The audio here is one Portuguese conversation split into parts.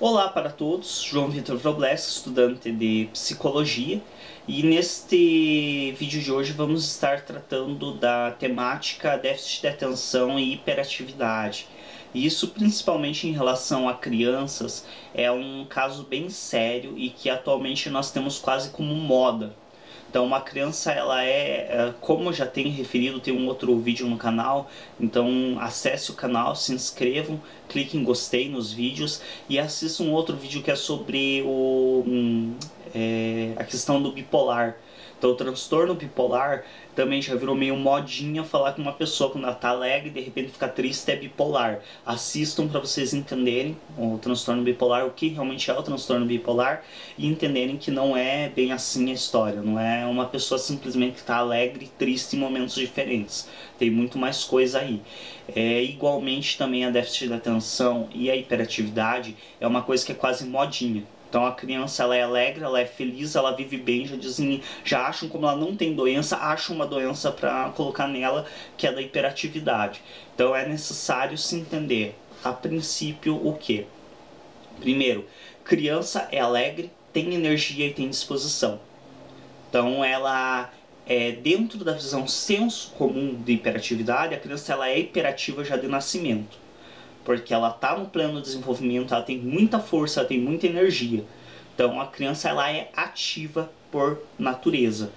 Olá para todos, João Vitor Vroblesky, estudante de Psicologia, e neste vídeo de hoje vamos estar tratando da temática déficit de atenção e hiperatividade. Isso principalmente em relação a crianças é um caso bem sério e que atualmente nós temos quase como moda. Então uma criança, ela como eu já tenho referido, tem um outro vídeo no canal, então acesse o canal, se inscrevam, clique em gostei nos vídeos e assista um outro vídeo que é sobre a questão do bipolar. Então o transtorno bipolar também já virou meio modinha falar que uma pessoa quando ela tá alegre e de repente fica triste é bipolar. Assistam para vocês entenderem o transtorno bipolar, o que realmente é o transtorno bipolar e entenderem que não é bem assim a história. Não é uma pessoa simplesmente que está alegre e triste em momentos diferentes. Tem muito mais coisa aí. Igualmente também a déficit de atenção e a hiperatividade é uma coisa que é quase modinha. Então a criança, ela é alegre, ela é feliz, ela vive bem, já acham, como ela não tem doença, acham uma doença para colocar nela, que é da hiperatividade. Então é necessário se entender, a princípio, o que? Primeiro, criança é alegre, tem energia e tem disposição. Então ela dentro da visão senso comum de hiperatividade, a criança, ela é hiperativa já de nascimento. Porque ela está no pleno desenvolvimento, ela tem muita força, ela tem muita energia. Então a criança, ela é ativa por natureza.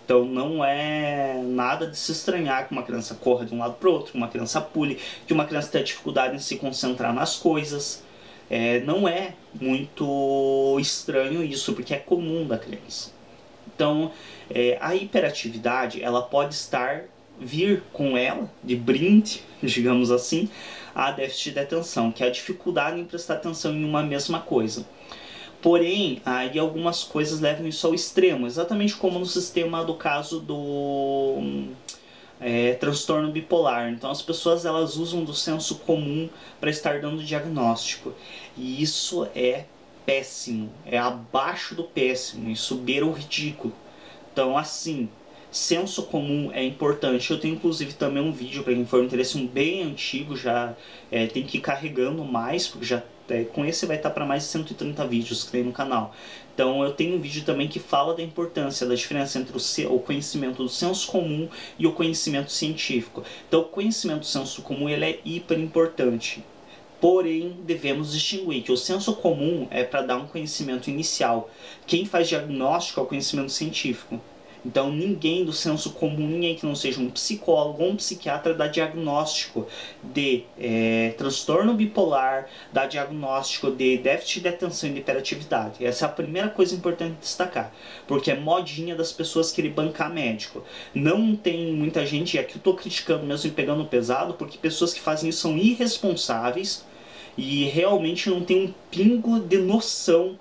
Então não é nada de se estranhar que uma criança corra de um lado para o outro, que uma criança pule, que uma criança tenha dificuldade em se concentrar nas coisas. Não é muito estranho isso, porque é comum da criança. Então a hiperatividade, ela pode vir com ela, de brinde, digamos assim, a déficit de atenção, que é a dificuldade em prestar atenção em uma mesma coisa. Porém, aí algumas coisas levam isso ao extremo, exatamente como no sistema do caso do transtorno bipolar. Então as pessoas, elas usam do senso comum para estar dando diagnóstico. E isso é péssimo, é abaixo do péssimo, isso beira o ridículo. Então assim, senso comum é importante. Eu tenho inclusive também um vídeo para quem for interesse, bem antigo, já tem que ir carregando mais, porque já com esse vai estar para mais de 130 vídeos que tem no canal. Então eu tenho um vídeo também que fala da importância, da diferença entre o conhecimento do senso comum e o conhecimento científico. Então o conhecimento do senso comum, ele é hiper importante. Porém, devemos distinguir que o senso comum é para dar um conhecimento inicial. Quem faz diagnóstico é o conhecimento científico. Então ninguém do senso comum, ninguém que não seja um psicólogo ou um psiquiatra, dá diagnóstico de transtorno bipolar, dá diagnóstico de déficit de atenção e de hiperatividade. Essa é a primeira coisa importante de destacar, porque é modinha das pessoas querer bancar médico. Não tem muita gente, e aqui eu estou criticando mesmo e pegando pesado, porque pessoas que fazem isso são irresponsáveis e realmente não tem um pingo de noção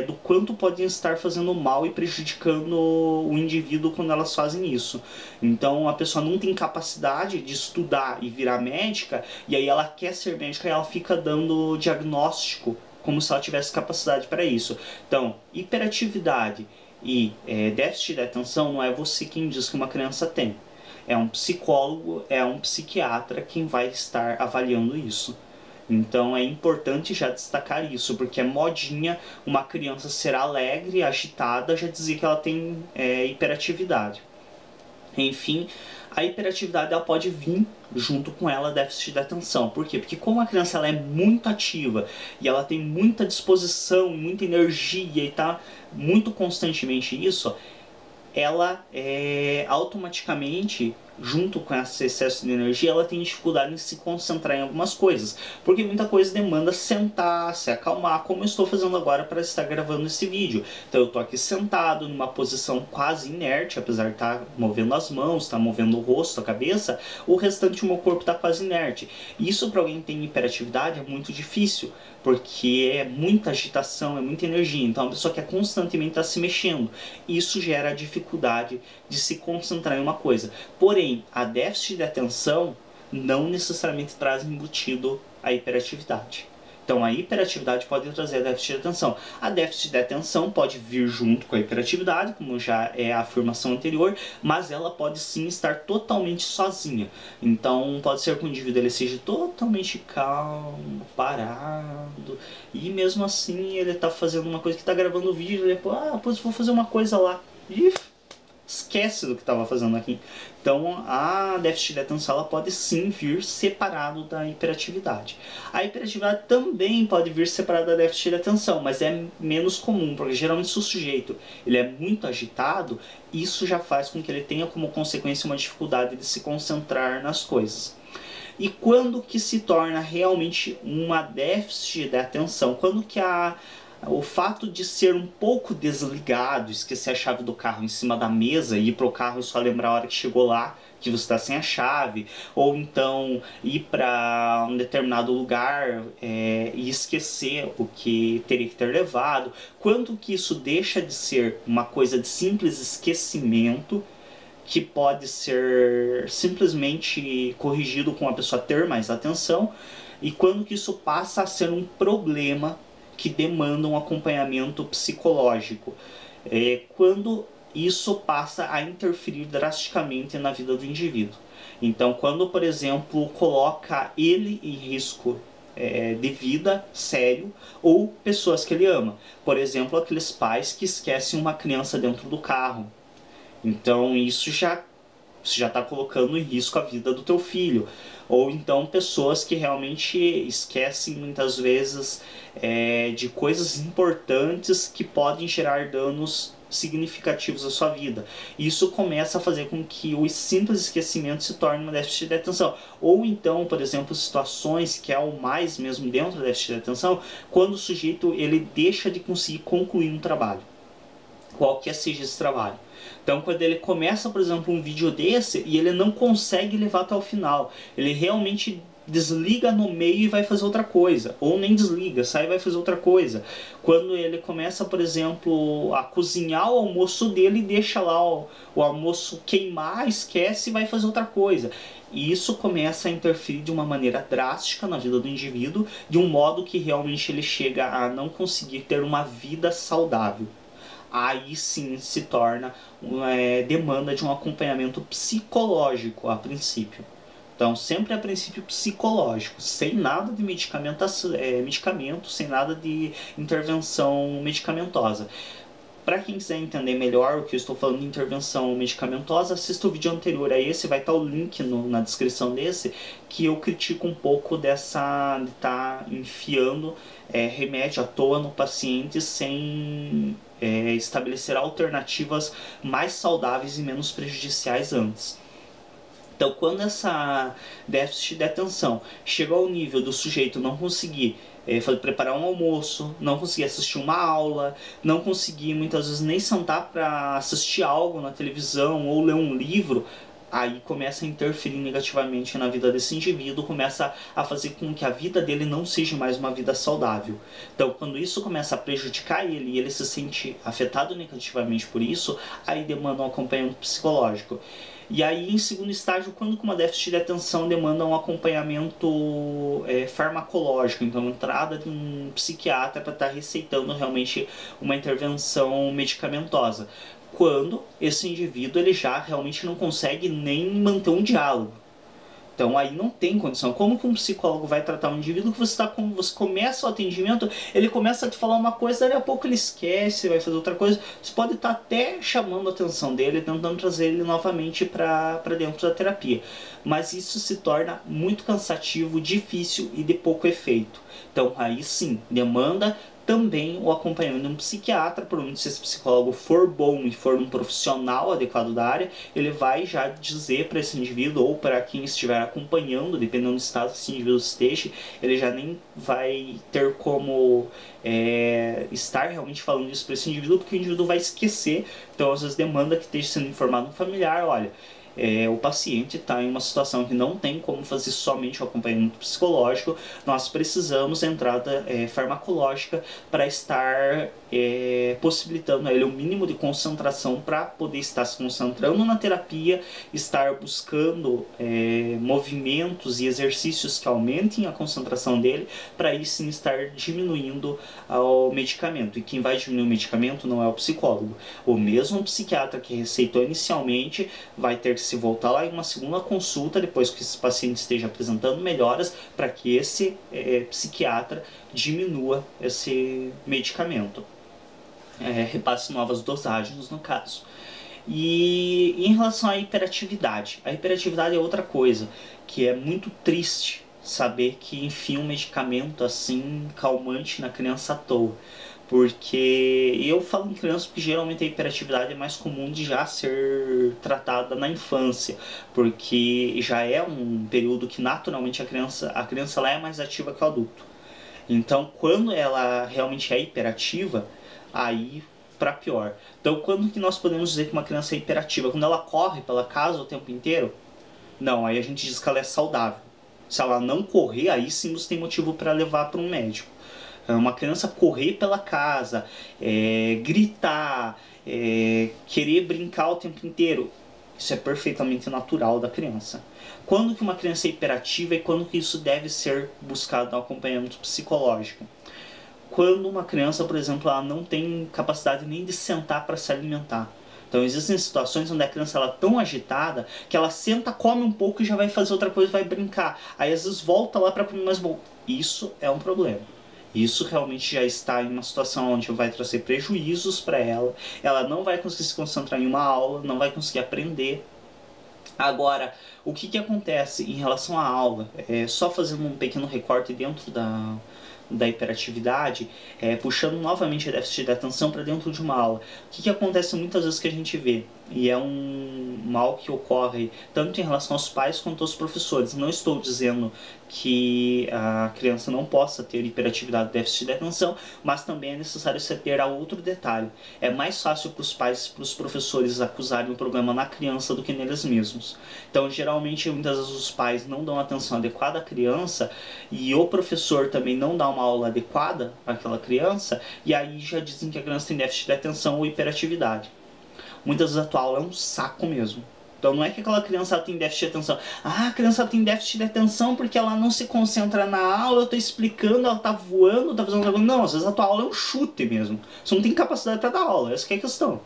do quanto podem estar fazendo mal e prejudicando o indivíduo quando elas fazem isso. Então a pessoa não tem capacidade de estudar e virar médica, e aí ela quer ser médica e ela fica dando diagnóstico como se ela tivesse capacidade para isso. Então, hiperatividade e déficit de atenção não é você quem diz que uma criança tem. É um psicólogo, é um psiquiatra quem vai estar avaliando isso. Então é importante já destacar isso, porque é modinha uma criança ser alegre, agitada, já dizer que ela tem hiperatividade. Enfim, a hiperatividade, ela pode vir junto com ela déficit de atenção. Por quê? Porque como a criança, ela é muito ativa e ela tem muita disposição, muita energia e tá muito constantemente isso, ela automaticamente, junto com esse excesso de energia, ela tem dificuldade em se concentrar em algumas coisas, porque muita coisa demanda sentar, se acalmar, como eu estou fazendo agora para estar gravando esse vídeo. Então eu estou aqui sentado numa posição quase inerte, apesar de estar movendo as mãos, estar movendo o rosto, a cabeça, o restante do meu corpo está quase inerte. Isso para alguém que tem hiperatividade é muito difícil, porque é muita agitação, é muita energia, então a pessoa quer constantemente estar se mexendo. Isso gera dificuldade de se concentrar em uma coisa. Porém, a déficit de atenção não necessariamente traz embutido a hiperatividade. Então a hiperatividade pode trazer a déficit de atenção. A déficit de atenção pode vir junto com a hiperatividade, como já é a afirmação anterior, mas ela pode sim estar totalmente sozinha. Então pode ser que o indivíduo ele seja totalmente calmo, parado, e mesmo assim ele está fazendo uma coisa, que está gravando o vídeo, e depois, pois vou fazer uma coisa lá. E esquece do que estava fazendo aqui. Então a déficit de atenção ela pode sim vir separado da hiperatividade. A hiperatividade também pode vir separada da déficit de atenção, mas é menos comum, porque geralmente se o sujeito ele é muito agitado, isso já faz com que ele tenha como consequência uma dificuldade de se concentrar nas coisas. E quando que se torna realmente uma déficit de atenção? Quando que o fato de ser um pouco desligado, esquecer a chave do carro em cima da mesa e ir pro carro e só lembrar a hora que chegou lá que você está sem a chave, ou então ir para um determinado lugar e esquecer o que teria que ter levado, quanto que isso deixa de ser uma coisa de simples esquecimento, que pode ser simplesmente corrigido com a pessoa ter mais atenção, e quando que isso passa a ser um problema que demanda um acompanhamento psicológico. Quando isso passa a interferir drasticamente na vida do indivíduo. Então, quando, por exemplo, coloca ele em risco de vida sério, ou pessoas que ele ama. Por exemplo, aqueles pais que esquecem uma criança dentro do carro. Então, isso já está colocando em risco a vida do teu filho. Ou então pessoas que realmente esquecem muitas vezes de coisas importantes que podem gerar danos significativos à sua vida. Isso começa a fazer com que o simples esquecimento se torne uma déficit de atenção. Ou então, por exemplo, situações que é o mais mesmo dentro da déficit de atenção, quando o sujeito ele deixa de conseguir concluir um trabalho, qualquer seja esse trabalho. Então, quando ele começa, por exemplo, um vídeo desse e ele não consegue levar até o final, ele realmente desliga no meio e vai fazer outra coisa, ou nem desliga, sai e vai fazer outra coisa. Quando ele começa, por exemplo, a cozinhar o almoço dele e deixa lá o almoço queimar, esquece e vai fazer outra coisa. E isso começa a interferir de uma maneira drástica na vida do indivíduo, de um modo que realmente ele chega a não conseguir ter uma vida saudável. Aí sim se torna demanda de um acompanhamento psicológico a princípio. Então sempre a princípio psicológico, sem nada de medicamento, sem nada de intervenção medicamentosa. Para quem quiser entender melhor o que eu estou falando de intervenção medicamentosa, assista o vídeo anterior a esse, vai estar o link na descrição desse, que eu critico um pouco de estar enfiando remédio à toa no paciente sem estabelecer alternativas mais saudáveis e menos prejudiciais antes. Então, quando essa déficit de atenção chega ao nível do sujeito não conseguir preparar um almoço, não conseguir assistir uma aula, não conseguir muitas vezes nem sentar para assistir algo na televisão ou ler um livro, aí começa a interferir negativamente na vida desse indivíduo, começa a fazer com que a vida dele não seja mais uma vida saudável. Então, quando isso começa a prejudicar ele e ele se sente afetado negativamente por isso, aí demanda um acompanhamento psicológico. E aí, em segundo estágio, quando com uma déficit de atenção demanda um acompanhamento farmacológico, então entrada de um psiquiatra para estar receitando realmente uma intervenção medicamentosa. Quando esse indivíduo ele já realmente não consegue nem manter um diálogo. Então aí não tem condição. Como que um psicólogo vai tratar um indivíduo que você começa o atendimento, ele começa a te falar uma coisa, daí a pouco ele esquece, vai fazer outra coisa. Você pode estar até chamando a atenção dele, tentando trazer ele novamente para dentro da terapia. Mas isso se torna muito cansativo, difícil e de pouco efeito. Então aí sim, demanda também o acompanhamento de um psiquiatra, provavelmente se esse psicólogo for bom e for um profissional adequado da área, ele vai já dizer para esse indivíduo ou para quem estiver acompanhando, dependendo do estado que esse indivíduo esteja, ele já nem vai ter como estar realmente falando isso para esse indivíduo, porque o indivíduo vai esquecer. Então às vezes demanda que esteja sendo informado um familiar, olha, o paciente está em uma situação que não tem como fazer somente o acompanhamento psicológico, nós precisamos da entrada farmacológica para estar possibilitando a ele o mínimo de concentração para poder estar se concentrando na terapia, estar buscando movimentos e exercícios que aumentem a concentração dele, para aí sim estar diminuindo o medicamento. E quem vai diminuir o medicamento não é o psicólogo. O mesmo psiquiatra que receitou inicialmente vai ter que se voltar lá em uma segunda consulta, depois que esse paciente esteja apresentando melhoras, para que esse psiquiatra diminua esse medicamento. Repasse novas dosagens no caso. E em relação à hiperatividade, a hiperatividade é outra coisa, que é muito triste saber que enfia um medicamento assim calmante na criança à toa. Porque eu falo em criança porque geralmente a hiperatividade é mais comum de já ser tratada na infância, porque já é um período que naturalmente a criança lá é mais ativa que o adulto. Então, quando ela realmente é hiperativa, aí para pior. Então, quando que nós podemos dizer que uma criança é hiperativa? Quando ela corre pela casa o tempo inteiro? Não, aí a gente diz que ela é saudável. Se ela não correr, aí sim você tem motivo para levar para um médico. Uma criança correr pela casa, gritar, querer brincar o tempo inteiro, isso é perfeitamente natural da criança. Quando que uma criança é hiperativa e quando que isso deve ser buscado no acompanhamento psicológico? Quando uma criança, por exemplo, ela não tem capacidade nem de sentar para se alimentar. Então existem situações onde a criança ela é tão agitada que ela senta, come um pouco e já vai fazer outra coisa, vai brincar. Aí às vezes volta lá para comer mais bom. Isso é um problema. Isso realmente já está em uma situação onde vai trazer prejuízos para ela. Ela não vai conseguir se concentrar em uma aula, não vai conseguir aprender. Agora, o que acontece em relação à aula? Só fazendo um pequeno recorte dentro da hiperatividade, puxando novamente a déficit de atenção para dentro de uma aula. O que acontece muitas vezes que a gente vê, e é um mal que ocorre tanto em relação aos pais quanto aos professores. Não estou dizendo que a criança não possa ter hiperatividade e déficit de atenção, mas também é necessário se ter a outro detalhe. É mais fácil para os pais e para os professores acusarem o problema na criança do que neles mesmos. Então, geralmente, muitas vezes os pais não dão atenção adequada à criança e o professor também não dá uma aula adequada àquela criança, e aí já dizem que a criança tem déficit de atenção ou hiperatividade. Muitas vezes a tua aula é um saco mesmo. Então não é que aquela criança tem déficit de atenção. Ah, a criança tem déficit de atenção porque ela não se concentra na aula, eu estou explicando, ela está voando, está fazendo... Não, às vezes a tua aula é um chute mesmo. Você não tem capacidade para dar aula, essa que é a questão.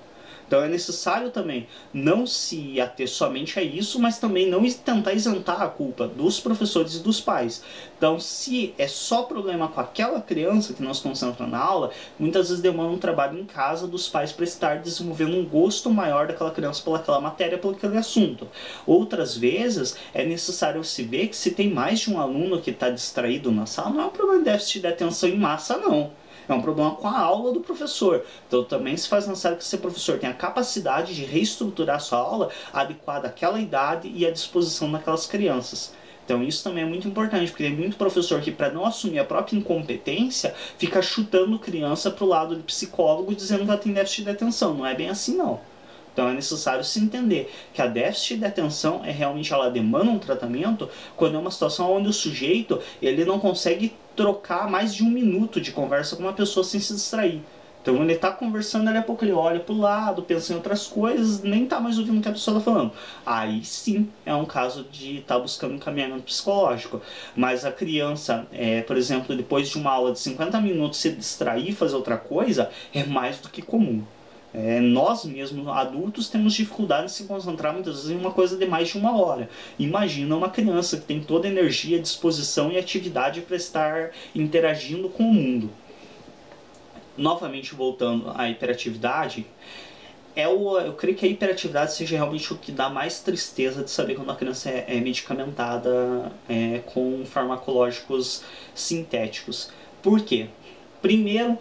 Então é necessário também não se ater somente a isso, mas também não tentar isentar a culpa dos professores e dos pais. Então, se é só problema com aquela criança que não se concentra na aula, muitas vezes demanda um trabalho em casa dos pais para estar desenvolvendo um gosto maior daquela criança pelaquela matéria, pelo aquele assunto. Outras vezes é necessário se ver que se tem mais de um aluno que está distraído na sala, não é um problema de déficit de atenção em massa, não. É um problema com a aula do professor. Então também se faz necessário que esse professor tenha a capacidade de reestruturar a sua aula adequada àquela idade e à disposição daquelas crianças. Então isso também é muito importante, porque tem muito professor que, para não assumir a própria incompetência, fica chutando criança para o lado de psicólogo, dizendo que ela tem déficit de atenção. Não é bem assim, não. Então é necessário se entender que a déficit de atenção realmente ela demanda um tratamento quando é uma situação onde o sujeito ele não consegue trocar mais de um minuto de conversa com uma pessoa sem se distrair. Então ele está conversando, daqui a pouco ele olha para o lado, pensa em outras coisas, nem está mais ouvindo o que a pessoa está falando. Aí sim é um caso de estar buscando um encaminhamento psicológico. Mas a criança, por exemplo, depois de uma aula de 50 minutos se distrair e fazer outra coisa, é mais do que comum. Nós mesmos, adultos, temos dificuldade de se concentrar muitas vezes em uma coisa de mais de uma hora. Imagina uma criança que tem toda a energia, disposição e atividade para estar interagindo com o mundo. Novamente voltando à hiperatividade, eu creio que a hiperatividade seja realmente o que dá mais tristeza de saber quando a criança é medicamentada com farmacológicos sintéticos. Por quê? Primeiro,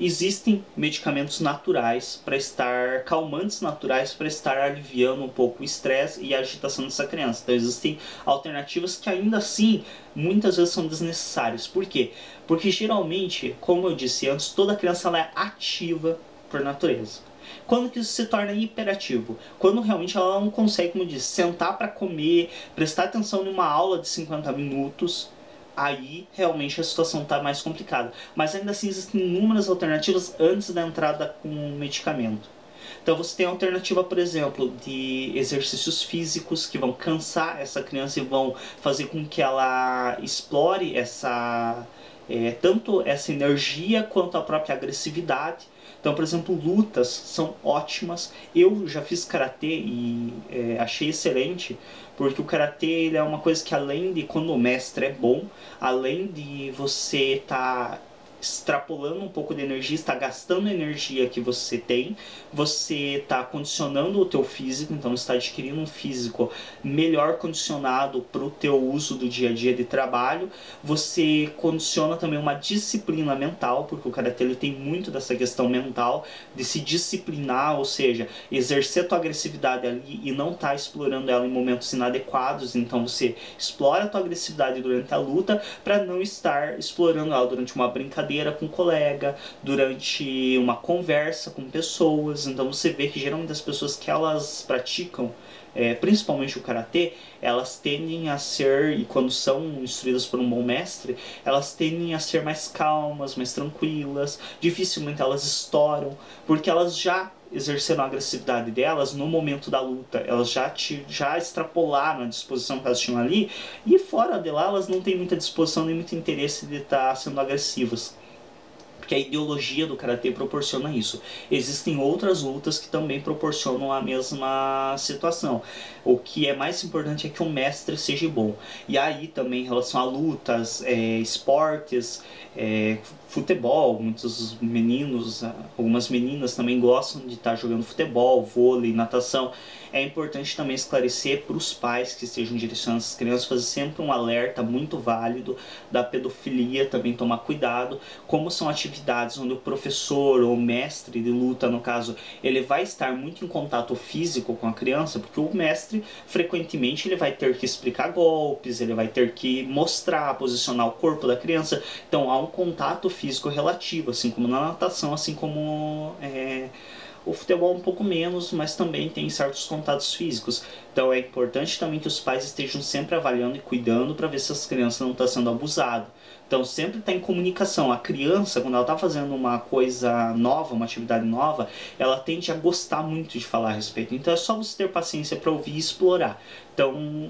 existem medicamentos naturais para estar, calmantes naturais para estar aliviando um pouco o estresse e a agitação dessa criança. Então existem alternativas que ainda assim muitas vezes são desnecessárias. Por quê? Porque geralmente, como eu disse antes, toda criança ela é ativa por natureza. Quando que isso se torna hiperativo? Quando realmente ela não consegue, como eu disse, sentar para comer, prestar atenção em uma aula de 50 minutos, aí realmente a situação está mais complicada. Mas ainda assim existem inúmeras alternativas antes da entrada com o medicamento. Então você tem a alternativa, por exemplo, de exercícios físicos que vão cansar essa criança e vão fazer com que ela explore tanto essa energia quanto a própria agressividade. Então, por exemplo, lutas são ótimas. Eu já fiz karatê e achei excelente, porque o karatê ele é uma coisa que, além de quando o mestre é bom, além de você estar extrapolando um pouco de energia, está gastando a energia que você tem, você está condicionando o teu físico, então está adquirindo um físico melhor condicionado para o teu uso do dia a dia de trabalho, você condiciona também uma disciplina mental, porque o karatê ele tem muito dessa questão mental, de se disciplinar, ou seja, exercer a tua agressividade ali e não estar explorando ela em momentos inadequados, então você explora a tua agressividade durante a luta para não estar explorando ela durante uma brincadeira com um colega, durante uma conversa com pessoas. Então você vê que geralmente as pessoas que elas praticam, principalmente o karatê, elas tendem a ser, e quando são instruídas por um bom mestre, elas tendem a ser mais calmas, mais tranquilas, dificilmente elas estouram, porque elas já exerceram a agressividade delas no momento da luta, elas já extrapolaram a disposição que elas tinham ali, e fora de lá elas não têm muita disposição nem muito interesse de estar sendo agressivas. Porque a ideologia do karatê proporciona isso. Existem outras lutas que também proporcionam a mesma situação. O que é mais importante é que o mestre seja bom. E aí também em relação a lutas, esportes, futebol, muitos meninos, algumas meninas também gostam de estar jogando futebol, vôlei, natação. É importante também esclarecer para os pais que estejam direcionando essas crianças, fazer sempre um alerta muito válido da pedofilia, também tomar cuidado, como são atividades onde o professor ou mestre de luta, no caso, ele vai estar muito em contato físico com a criança, porque o mestre, frequentemente, ele vai ter que explicar golpes, ele vai ter que mostrar, posicionar o corpo da criança, então há um contato físico relativo, assim como na natação, assim como o futebol um pouco menos, mas também tem certos contatos físicos. Então é importante também que os pais estejam sempre avaliando e cuidando para ver se as crianças não estão sendo abusadas. Então sempre está em comunicação. A criança, quando ela está fazendo uma coisa nova, uma atividade nova, ela tende a gostar muito de falar a respeito. Então é só você ter paciência para ouvir e explorar. Então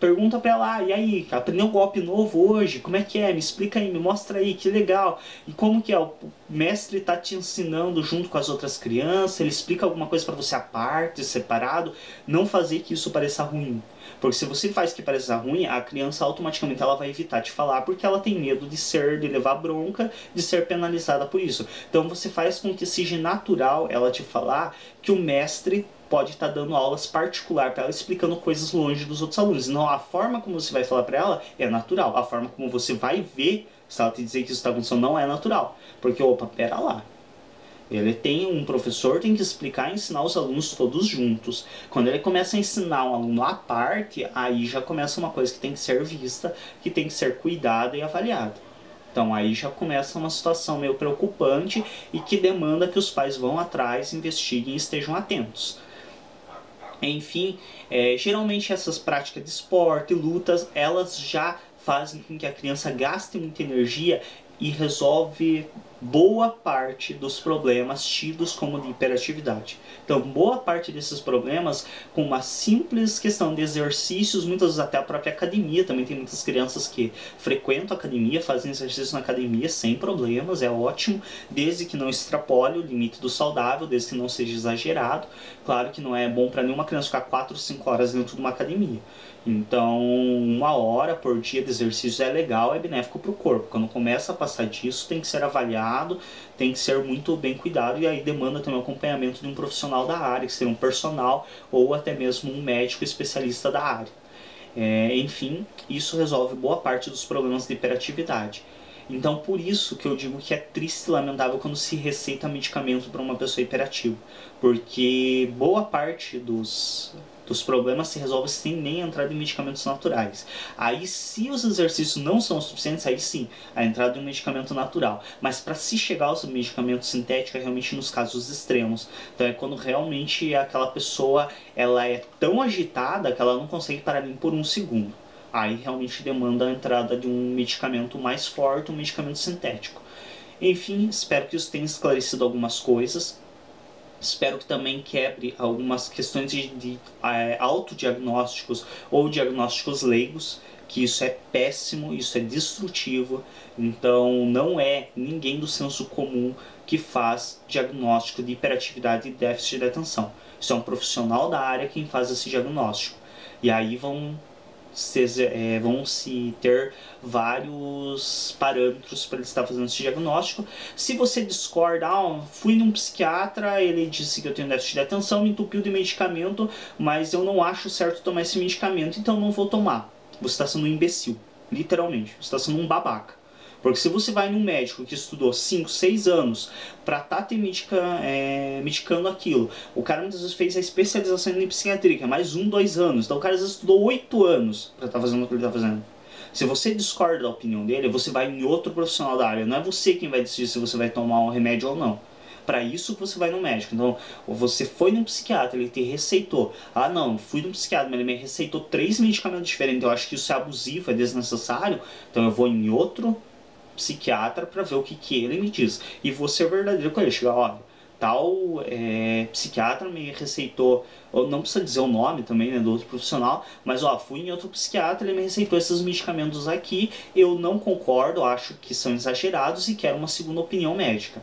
pergunta pra ela, e aí, aprendeu um golpe novo hoje? Como é que é? Me explica aí, me mostra aí, que legal. E como que é? O mestre tá te ensinando junto com as outras crianças, ele explica alguma coisa pra você à parte, separado. Não fazer que isso pareça ruim. Porque se você faz que pareça ruim, a criança automaticamente ela vai evitar te falar, porque ela tem medo de levar bronca, de ser penalizada por isso. Então você faz com que seja natural ela te falar que o mestre pode estar dando aulas particular para ela, explicando coisas longe dos outros alunos. Não, a forma como você vai falar para ela é natural. A forma como você vai ver, se ela te dizer que isso está acontecendo, não é natural. Porque, opa, pera lá. Um professor tem que explicar e ensinar os alunos todos juntos. Quando ele começa a ensinar um aluno à parte, aí já começa uma coisa que tem que ser vista, que tem que ser cuidada e avaliada. Então aí já começa uma situação meio preocupante e que demanda que os pais vão atrás, investiguem e estejam atentos. Enfim, geralmente essas práticas de esporte, lutas, elas já fazem com que a criança gaste muita energia e resolve boa parte dos problemas tidos como de hiperatividade. Então, boa parte desses problemas, com uma simples questão de exercícios, muitas vezes até a própria academia, também tem muitas crianças que frequentam a academia, fazem exercício na academia sem problemas, é ótimo, desde que não extrapole o limite do saudável, desde que não seja exagerado. Claro que não é bom para nenhuma criança ficar 4 ou 5 horas dentro de uma academia. Então, 1 hora por dia de exercício é legal, é benéfico para o corpo. Quando começa a passar disso, tem que ser avaliado, tem que ser muito bem cuidado, e aí demanda também o acompanhamento de um profissional da área, que seria um personal ou até mesmo um médico especialista da área. Enfim, isso resolve boa parte dos problemas de hiperatividade. Então, por isso que eu digo que é triste e lamentável quando se receita medicamento para uma pessoa hiperativa, porque boa parte Os problemas se resolvem sem nem entrar em medicamentos naturais. Aí, se os exercícios não são suficientes, aí sim, a entrada de um medicamento natural. Mas para se chegar aos medicamentos sintéticos é realmente nos casos extremos. Então é quando realmente aquela pessoa ela é tão agitada que ela não consegue parar nem por um segundo. Aí realmente demanda a entrada de um medicamento mais forte, um medicamento sintético. Enfim, espero que isso tenha esclarecido algumas coisas. Espero que também quebre algumas questões de autodiagnósticos ou diagnósticos leigos, que isso é péssimo, isso é destrutivo. Então não é ninguém do senso comum que faz diagnóstico de hiperatividade e déficit de atenção. Isso é um profissional da área quem faz esse diagnóstico. E aí vão se ter vários parâmetros para ele estar fazendo esse diagnóstico. Se você discorda, fui num psiquiatra, ele disse que eu tenho déficit de atenção, me entupiu de medicamento, mas eu não acho certo tomar esse medicamento, então não vou tomar. Você está sendo um imbecil, literalmente, você está sendo um babaca. Porque se você vai num médico que estudou 5, 6 anos para estar medicando aquilo, o cara muitas vezes fez a especialização em psiquiatria, que é mais 1, 2 anos, então o cara às vezes estudou 8 anos para estar fazendo o que ele está fazendo. Se você discorda da opinião dele, você vai em outro profissional da área, não é você quem vai decidir se você vai tomar um remédio ou não. Para isso que você vai no médico. Então, você foi no psiquiatra, ele te receitou. Ah, não, fui no psiquiatra, mas ele me receitou 3 medicamentos diferentes. Eu acho que isso é abusivo, é desnecessário. Então eu vou em outro psiquiatra para ver o que ele me diz. E vou ser verdadeiro com ele. Chegar, olha, tal psiquiatra me receitou, ou não precisa dizer o nome também, né, do outro profissional, mas fui em outro psiquiatra, ele me receitou esses medicamentos aqui, eu não concordo, acho que são exagerados e quero uma segunda opinião médica.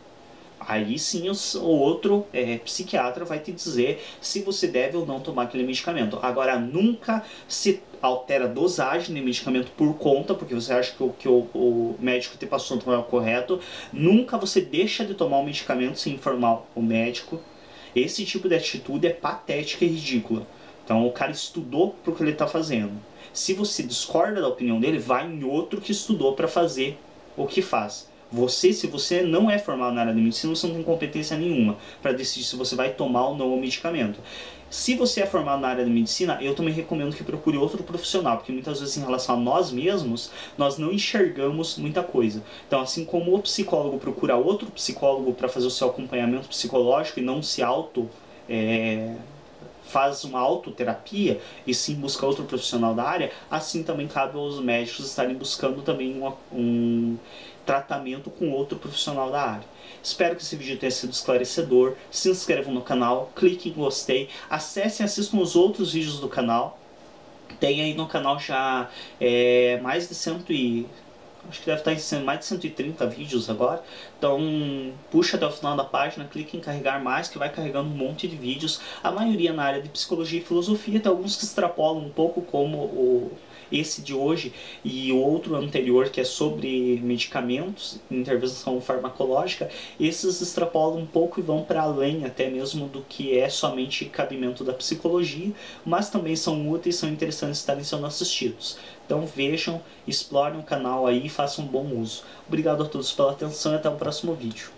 Aí sim o outro psiquiatra vai te dizer se você deve ou não tomar aquele medicamento. Agora, nunca se altera a dosagem de medicamento por conta, porque você acha que o médico te passou não é o correto. Nunca você deixa de tomar o medicamento sem informar o médico. Esse tipo de atitude é patética e ridícula. Então o cara estudou para o que ele está fazendo. Se você discorda da opinião dele, vai em outro que estudou para fazer o que faz. Se você não é formado na área de medicina, você não tem competência nenhuma para decidir se você vai tomar ou não o medicamento. Se você é formado na área de medicina, eu também recomendo que procure outro profissional, porque muitas vezes em relação a nós mesmos, nós não enxergamos muita coisa. Então, assim como o psicólogo procura outro psicólogo para fazer o seu acompanhamento psicológico e não se faz uma autoterapia e sim busca outro profissional da área, assim também cabe aos médicos estarem buscando também um tratamento com outro profissional da área. Espero que esse vídeo tenha sido esclarecedor. Se inscrevam no canal, cliquem em gostei, acessem e assistam os outros vídeos do canal. Tem aí no canal já mais de acho que deve estar em mais de 130 vídeos agora. Então puxa até o final da página, clique em carregar mais, que vai carregando um monte de vídeos. A maioria na área de psicologia e filosofia, tem alguns que extrapolam um pouco, como esse de hoje e o outro anterior, que é sobre medicamentos, intervenção farmacológica. Esses extrapolam um pouco e vão para além até mesmo do que é somente cabimento da psicologia, mas também são úteis, são interessantes estarem sendo assistidos. Então vejam, explorem o canal aí e façam um bom uso. Obrigado a todos pela atenção e até o próximo vídeo.